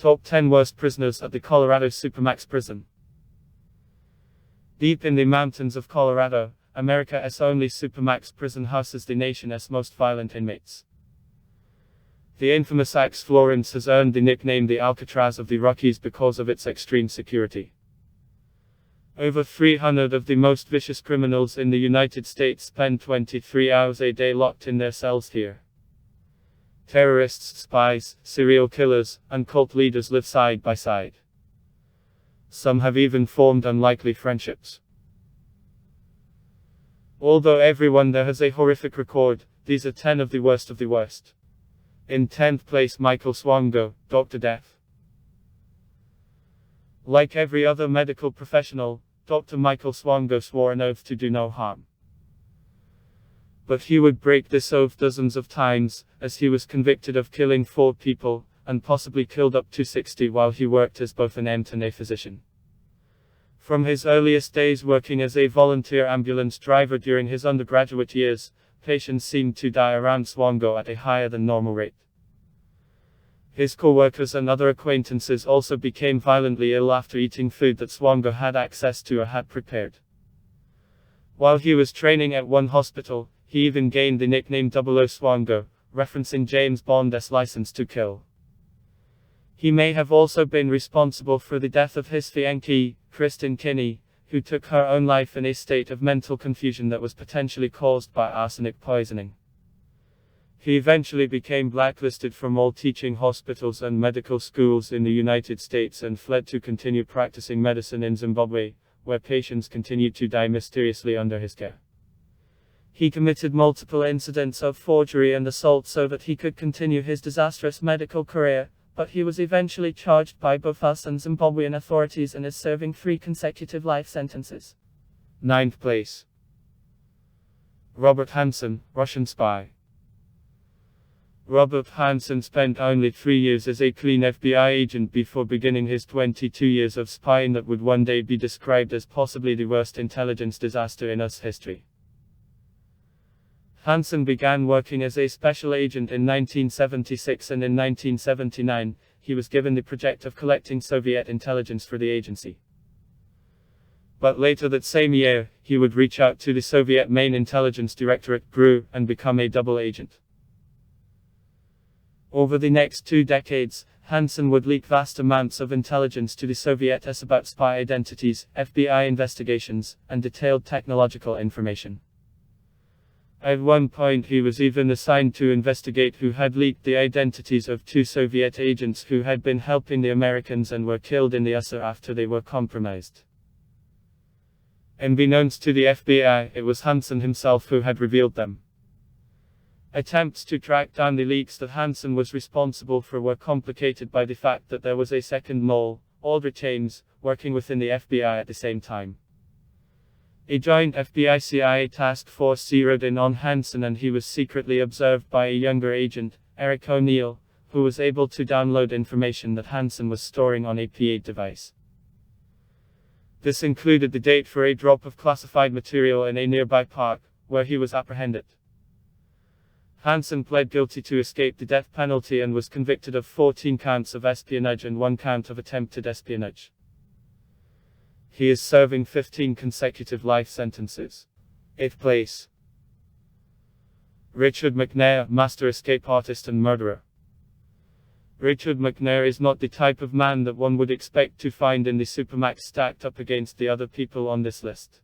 Top 10 Worst Prisoners at the Colorado Supermax Prison. Deep in the mountains of Colorado, America's only Supermax prison houses the nation's most violent inmates. The infamous ADX Florence has earned the nickname the Alcatraz of the Rockies because of its extreme security. Over 300 of the most vicious criminals in the United States spend 23 hours a day locked in their cells here. Terrorists, spies, serial killers, and cult leaders live side by side. Some have even formed unlikely friendships. Although everyone there has a horrific record, these are 10 of the worst of the worst. In 10th place, Michael Swango, Dr. Death. Like every other medical professional, Dr. Michael Swango swore an oath to do no harm. But he would break this oath dozens of times, as he was convicted of killing 4 people, and possibly killed up to 60 while he worked as both an EMT and a physician. From his earliest days working as a volunteer ambulance driver during his undergraduate years, patients seemed to die around Swango at a higher than normal rate. His co-workers and other acquaintances also became violently ill after eating food that Swango had access to or had prepared. While he was training at one hospital, he even gained the nickname 00 Swango, referencing James Bond's License to Kill. He may have also been responsible for the death of his fiancée, Kristen Kinney, who took her own life in a state of mental confusion that was potentially caused by arsenic poisoning. He eventually became blacklisted from all teaching hospitals and medical schools in the United States and fled to continue practicing medicine in Zimbabwe, where patients continued to die mysteriously under his care. He committed multiple incidents of forgery and assault so that he could continue his disastrous medical career, but he was eventually charged by both US and Zimbabwean authorities and is serving 3 consecutive life sentences. 9th place. Robert Hanssen, Russian spy. Robert Hanssen spent only 3 years as a clean FBI agent before beginning his 22 years of spying that would one day be described as possibly the worst intelligence disaster in US history. Hanssen began working as a special agent in 1976 and in 1979, he was given the project of collecting Soviet intelligence for the agency. But later that same year, he would reach out to the Soviet main intelligence directorate GRU and become a double agent. Over the next 2 decades, Hanssen would leak vast amounts of intelligence to the Soviets about spy identities, FBI investigations, and detailed technological information. At one point he was even assigned to investigate who had leaked the identities of 2 Soviet agents who had been helping the Americans and were killed in the USA after they were compromised. Unbeknownst to the FBI, it was Hanssen himself who had revealed them. Attempts to track down the leaks that Hanssen was responsible for were complicated by the fact that there was a second mole, Aldrich Ames, working within the FBI at the same time. A joint FBI-CIA task force zeroed in on Hanssen and he was secretly observed by a younger agent, Eric O'Neill, who was able to download information that Hanssen was storing on a P8 device. This included the date for a drop of classified material in a nearby park, where he was apprehended. Hanssen pled guilty to escape the death penalty and was convicted of 14 counts of espionage and 1 count of attempted espionage. He is serving 15 consecutive life sentences. 8th place. Richard McNair, master escape artist and murderer. Richard McNair is not the type of man that one would expect to find in the Supermax stacked up against the other people on this list.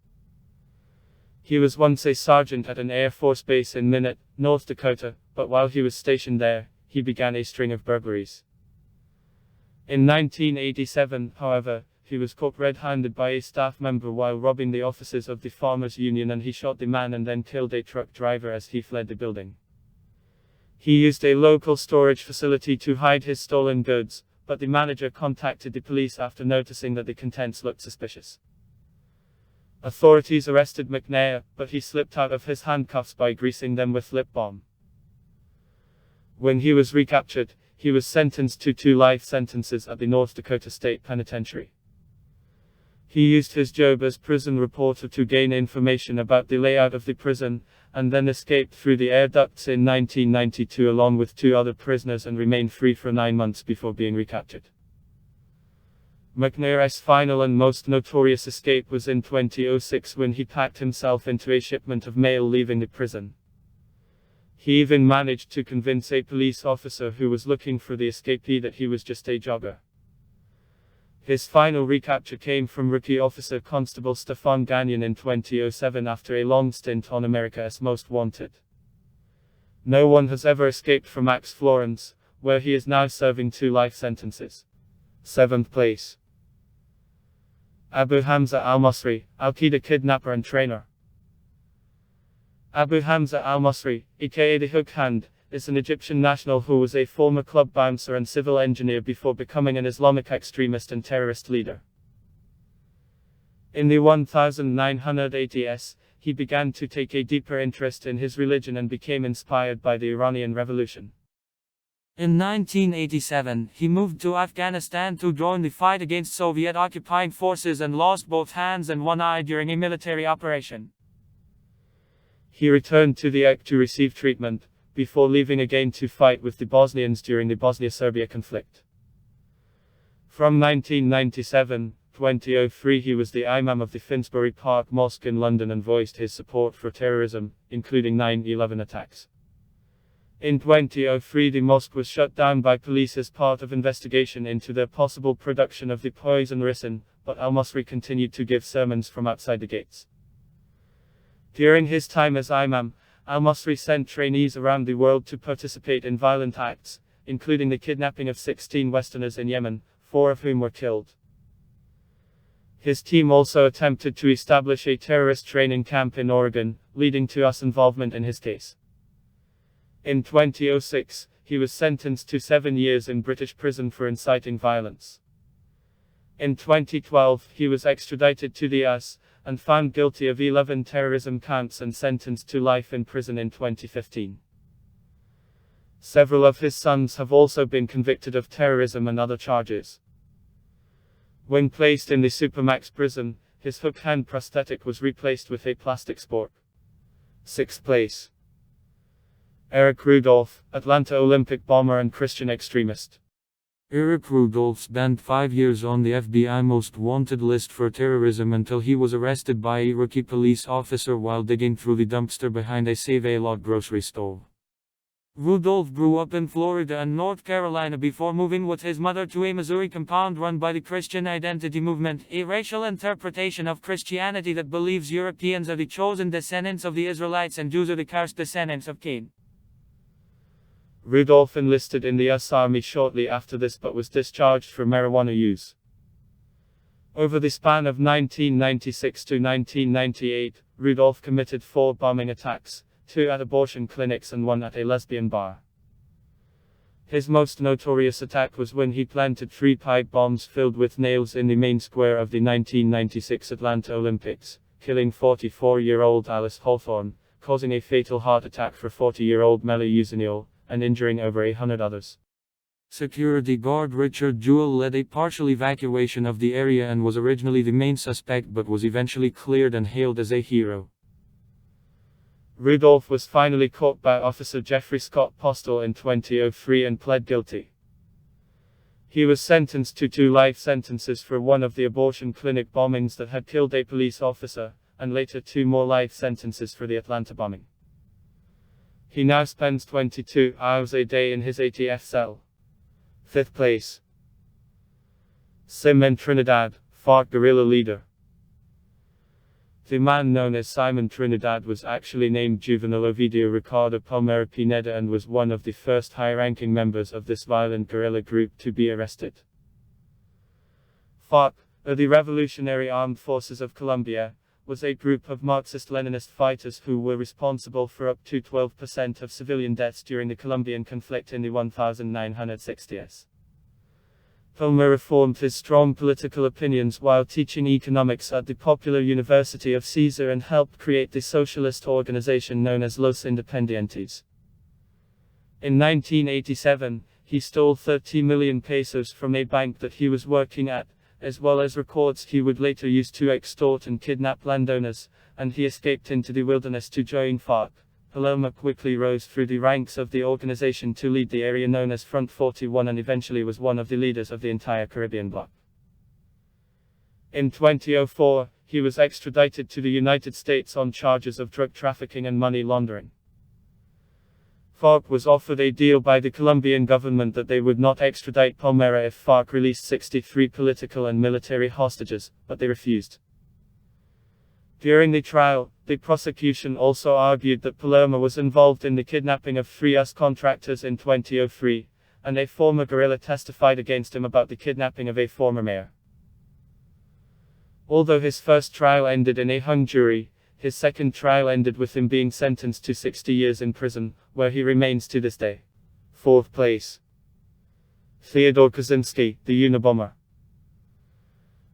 He was once a sergeant at an Air Force base in Minot, North Dakota, but while he was stationed there, he began a string of burglaries. In 1987, however, he was caught red-handed by a staff member while robbing the offices of the Farmers Union and he shot the man and then killed a truck driver as he fled the building. He used a local storage facility to hide his stolen goods, but the manager contacted the police after noticing that the contents looked suspicious. Authorities arrested McNair, but he slipped out of his handcuffs by greasing them with lip balm. When he was recaptured, he was sentenced to 2 life sentences at the North Dakota State Penitentiary. He used his job as prison reporter to gain information about the layout of the prison, and then escaped through the air ducts in 1992 along with 2 other prisoners and remained free for 9 months before being recaptured. McNair's final and most notorious escape was in 2006 when he packed himself into a shipment of mail leaving the prison. He even managed to convince a police officer who was looking for the escapee that he was just a jogger. His final recapture came from Rookie Officer Constable Stefan Gagnon in 2007 after a long stint on America's Most Wanted. No one has ever escaped from ADX Florence, where he is now serving 2 life sentences. 7th place. Abu Hamza al-Masri, Al-Qaeda kidnapper and trainer. Abu Hamza al-Masri, aka the Hook Hand, is an Egyptian national who was a former club bouncer and civil engineer before becoming an Islamic extremist and terrorist leader. In the 1980s, he began to take a deeper interest in his religion and became inspired by the Iranian Revolution. In 1987, he moved to Afghanistan to join the fight against Soviet occupying forces and lost both hands and one eye during a military operation. He returned to the EK to receive treatment, before leaving again to fight with the Bosnians during the Bosnia-Serbia conflict. From 1997-2003 he was the Imam of the Finsbury Park Mosque in London and voiced his support for terrorism, including 9/11 attacks. In 2003 the mosque was shut down by police as part of investigation into their possible production of the poison ricin, but al-Masri continued to give sermons from outside the gates. During his time as Imam, al-Masri sent trainees around the world to participate in violent acts, including the kidnapping of 16 Westerners in Yemen, 4 of whom were killed. His team also attempted to establish a terrorist training camp in Oregon, leading to US involvement in his case. In 2006, he was sentenced to 7 years in British prison for inciting violence. In 2012, he was extradited to the US, and found guilty of 11 terrorism counts and sentenced to life in prison in 2015. Several of his sons have also been convicted of terrorism and other charges. When placed in the Supermax prison, his hook hand prosthetic was replaced with a plastic spork. 6th place. Eric Rudolph, Atlanta Olympic bomber and Christian extremist. Eric Rudolph spent 5 years on the FBI Most Wanted list for terrorism until he was arrested by a rookie police officer while digging through the dumpster behind a Save-A-Lot grocery store. Rudolph grew up in Florida and North Carolina before moving with his mother to a Missouri compound run by the Christian Identity Movement, a racial interpretation of Christianity that believes Europeans are the chosen descendants of the Israelites and Jews are the cursed descendants of Cain. Rudolph enlisted in the US Army shortly after this but was discharged for marijuana use. Over the span of 1996 to 1998, Rudolph committed 4 bombing attacks, 2 at abortion clinics and 1 at a lesbian bar. His most notorious attack was when he planted 3 pipe bombs filled with nails in the main square of the 1996 Atlanta Olympics, killing 44-year-old Alice Hawthorne, causing a fatal heart attack for 40-year-old Melly Usinil, and injuring over 100 others. Security guard Richard Jewell led a partial evacuation of the area and was originally the main suspect but was eventually cleared and hailed as a hero. Rudolph was finally caught by Officer Jeffrey Scott Postel in 2003 and pled guilty. He was sentenced to 2 life sentences for one of the abortion clinic bombings that had killed a police officer, and later 2 more life sentences for the Atlanta bombing. He now spends 22 hours a day in his ATF cell. 5th place. Simon Trinidad, FARC guerrilla leader. The man known as Simon Trinidad was actually named Juvenal Ovidio Ricardo Palmera Pineda and was one of the first high-ranking members of this violent guerrilla group to be arrested. FARC, or the Revolutionary Armed Forces of Colombia, was a group of Marxist-Leninist fighters who were responsible for up to 12% of civilian deaths during the Colombian conflict in the 1960s. Palmera formed his strong political opinions while teaching economics at the Popular University of Caesar and helped create the socialist organization known as Los Independientes. In 1987, he stole 30 million pesos from a bank that he was working at, as well as records he would later use to extort and kidnap landowners, and he escaped into the wilderness to join FARC. Paloma quickly rose through the ranks of the organization to lead the area known as Front 41 and eventually was one of the leaders of the entire Caribbean bloc. In 2004, he was extradited to the United States on charges of drug trafficking and money laundering. FARC was offered a deal by the Colombian government that they would not extradite Palmera if FARC released 63 political and military hostages, but they refused. During the trial, the prosecution also argued that Paloma was involved in the kidnapping of 3 US contractors in 2003, and a former guerrilla testified against him about the kidnapping of a former mayor. Although his first trial ended in a hung jury, his second trial ended with him being sentenced to 60 years in prison, where he remains to this day. 4th place. Theodore Kaczynski, the Unabomber.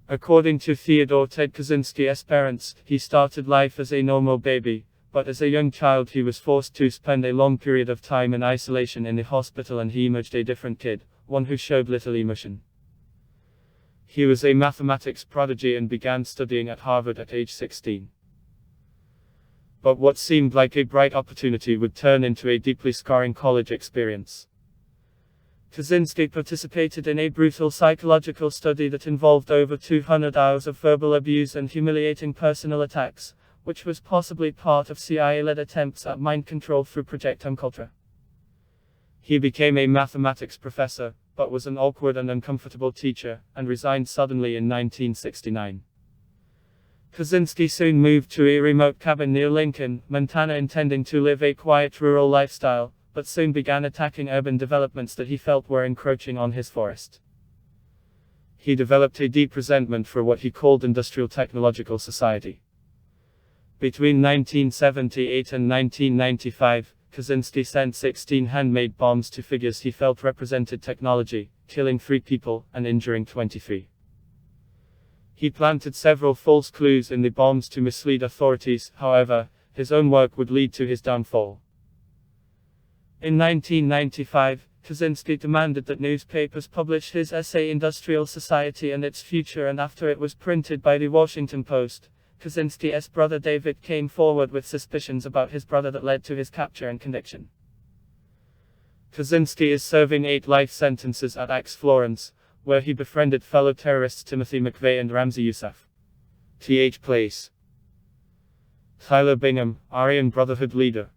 According to Theodore Ted Kaczynski's parents, he started life as a normal baby, but as a young child he was forced to spend a long period of time in isolation in the hospital and he emerged a different kid, one who showed little emotion. He was a mathematics prodigy and began studying at Harvard at age 16. But what seemed like a bright opportunity would turn into a deeply scarring college experience. Kaczynski participated in a brutal psychological study that involved over 200 hours of verbal abuse and humiliating personal attacks, which was possibly part of CIA-led attempts at mind control through Project Unculture. He became a mathematics professor, but was an awkward and uncomfortable teacher, and resigned suddenly in 1969. Kaczynski soon moved to a remote cabin near Lincoln, Montana, intending to live a quiet rural lifestyle, but soon began attacking urban developments that he felt were encroaching on his forest. He developed a deep resentment for what he called industrial technological society. Between 1978 and 1995, Kaczynski sent 16 handmade bombs to figures he felt represented technology, killing 3 people and injuring 23. He planted several false clues in the bombs to mislead authorities, however, his own work would lead to his downfall. In 1995, Kaczynski demanded that newspapers publish his essay Industrial Society and Its Future, and after it was printed by the Washington Post, Kaczynski's brother David came forward with suspicions about his brother that led to his capture and conviction. Kaczynski is serving 8 life sentences at ADX Florence, where he befriended fellow terrorists Timothy McVeigh and Ramzi Youssef. Th. Place. Tyler Bingham, Aryan Brotherhood leader.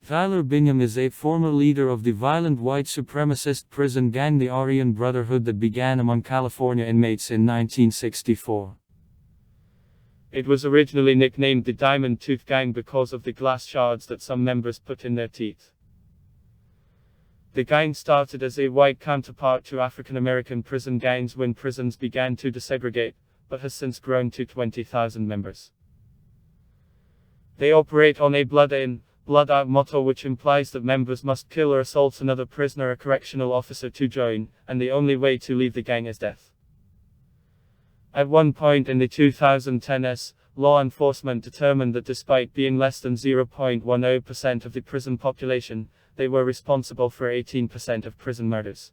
Tyler Bingham is a former leader of the violent white supremacist prison gang the Aryan Brotherhood that began among California inmates in 1964. It was originally nicknamed the Diamond Tooth Gang because of the glass shards that some members put in their teeth. The gang started as a white counterpart to African American prison gangs when prisons began to desegregate, but has since grown to 20,000 members. They operate on a blood in, blood out motto, which implies that members must kill or assault another prisoner or correctional officer to join, and the only way to leave the gang is death. At one point in the 2010s, law enforcement determined that despite being less than 0.10% of the prison population, they were responsible for 18% of prison murders.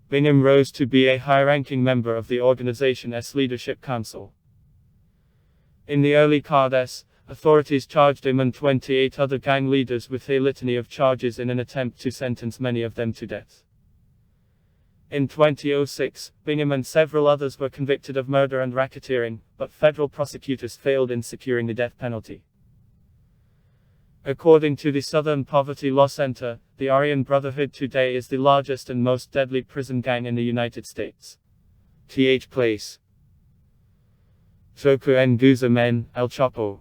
Bingham rose to be a high-ranking member of the organization's leadership council. In the early CARDES, authorities charged him and 28 other gang leaders with a litany of charges in an attempt to sentence many of them to death. In 2006, Bingham and several others were convicted of murder and racketeering, but federal prosecutors failed in securing the death penalty. According to the Southern Poverty Law Center, the Aryan Brotherhood today is the largest and most deadly prison gang in the United States. Th. Place. Joku Nguza Men, El Chapo.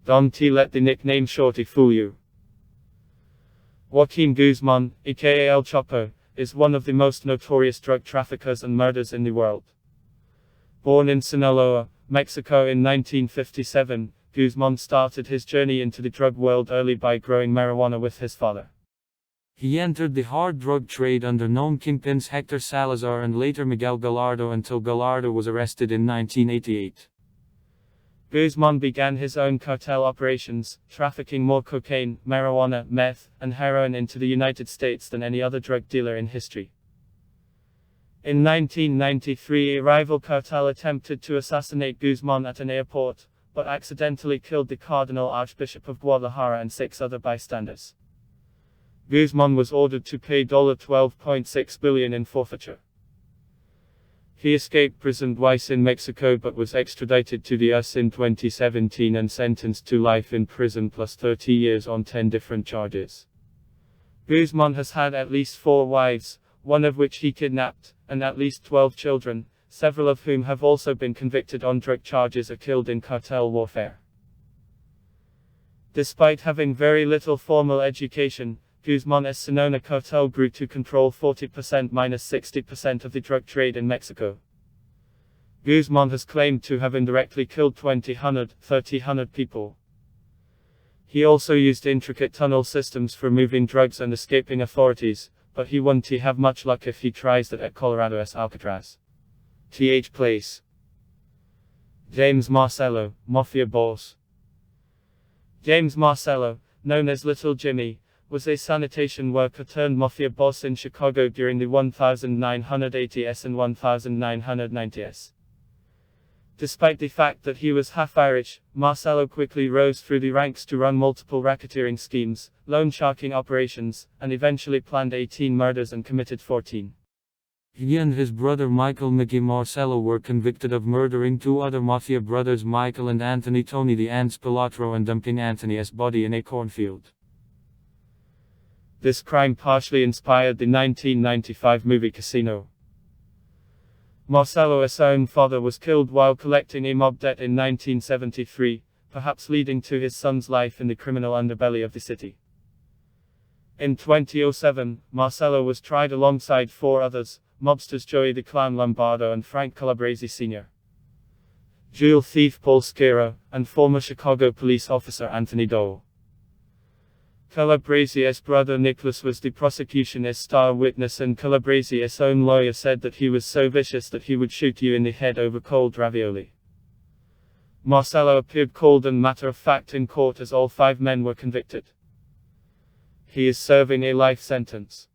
Don't let the nickname Shorty fool you. Joaquin Guzman, aka El Chapo, is one of the most notorious drug traffickers and murderers in the world. Born in Sinaloa, Mexico in 1957, Guzman started his journey into the drug world early by growing marijuana with his father. He entered the hard drug trade under known kingpins Hector Salazar and later Miguel Gallardo until Gallardo was arrested in 1988. Guzman began his own cartel operations, trafficking more cocaine, marijuana, meth, and heroin into the United States than any other drug dealer in history. In 1993, a rival cartel attempted to assassinate Guzman at an airport, but accidentally killed the Cardinal Archbishop of Guadalajara and 6 other bystanders. Guzman was ordered to pay $12.6 billion in forfeiture. He escaped prison twice in Mexico but was extradited to the US in 2017 and sentenced to life in prison plus 30 years on 10 different charges. Guzman has had at least 4 wives, one of which he kidnapped, and at least 12 children, several of whom have also been convicted on drug charges or killed in cartel warfare. Despite having very little formal education, Guzman's Sinaloa cartel grew to control 40%–60% of the drug trade in Mexico. Guzman has claimed to have indirectly killed 300 people. He also used intricate tunnel systems for moving drugs and escaping authorities, but he won't have much luck if he tries that at Colorado's Alcatraz. Th. Place. James Marcello, Mafia boss. James Marcello, known as Little Jimmy, was a sanitation worker turned mafia boss in Chicago during the 1980s and 1990s. Despite the fact that he was half Irish, Marcello quickly rose through the ranks to run multiple racketeering schemes, loan sharking operations, and eventually planned 18 murders and committed 14. He and his brother Michael Mickey Marcello were convicted of murdering 2 other mafia brothers Michael and Anthony Tony the Ants Pilatro and dumping Anthony's body in a cornfield. This crime partially inspired the 1995 movie Casino. Marcello's own father was killed while collecting a mob debt in 1973, perhaps leading to his son's life in the criminal underbelly of the city. In 2007, Marcello was tried alongside 4 others, mobsters Joey the Clown Lombardo and Frank Calabrese Sr., jewel thief Paul Scaro, and former Chicago police officer Anthony Dole. Calabrese's brother Nicholas was the prosecution's star witness, and Calabrese's own lawyer said that he was so vicious that he would shoot you in the head over cold ravioli. Marcello appeared cold and matter-of-fact in court as all 5 men were convicted. He is serving a life sentence.